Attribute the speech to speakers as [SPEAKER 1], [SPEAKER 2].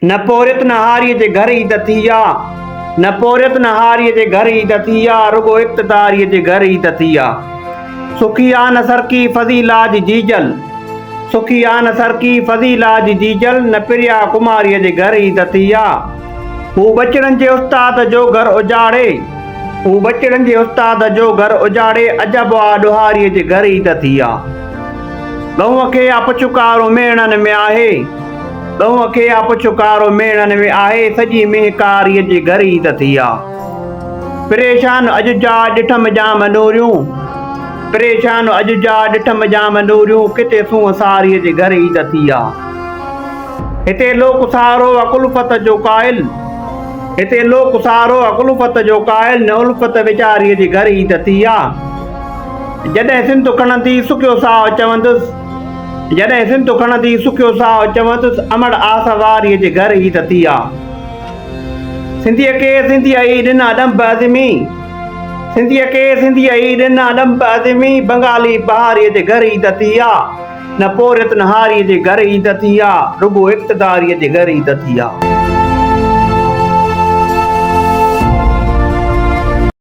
[SPEAKER 1] न पोरित न हारीअ जे घर ई त थी आ, न पोरित न हारीअ जे घर ई त थी आ, रुगो इक़्तिदारीअ जे घर ई त थी आ। सुखी आ न सरकी फज़ीला जी जीजल, सुखी आ न सरकी फज़ीला जी जीजल, न प्रिया कुमारीअ जे घर ई त थी आ। हू बचड़नि जे उस्ताद जो घर उजाड़े, हू बचड़नि जे उस्ताद जो घर उजाड़े, अजब आ ॾुहारीअ जे घर ई त थी आ। गऊं खे अपचुकारो मेणनि में आहे, गऊं खे अपचुकारो मेणनि में आहे, सॼी मेहकारीअ जे घर ई त थी आ। परेशान अॼु जा ॾिठम जाम नूरियूं, परेशान अॼु जा ॾिठम जाम नूरियूं, किथे सूंहं सारीअ जे घर ई त थी आ। हिते लोक सारो अकुलफ़त जो कायल, हिते लोक सारो अकुलफ़त जो कायल, न उल्फ़त वीचारीअ जे घर ई त थी आ। जॾहिं सिंध खणंदी सुकियो साह चवंदुसि, जॾहिं सिंध खणंदी सुकियो साह चवंदुसि, अमड़ आस वारीअ जे घर ई त थी आ। सिंधीअ खे सिंधीअ ई ॾिना ॾंभ अज़मी, सिंधीअ खे सिंधीअ ई ॾिना ॾंभ अज़मी, बंगाली बहारीअ जे घर ई त थी आ। न पोरित न हारीअ जे घर ई त थी आ, रुगो इक़्तिदारीअ जे घर ई त थी आ।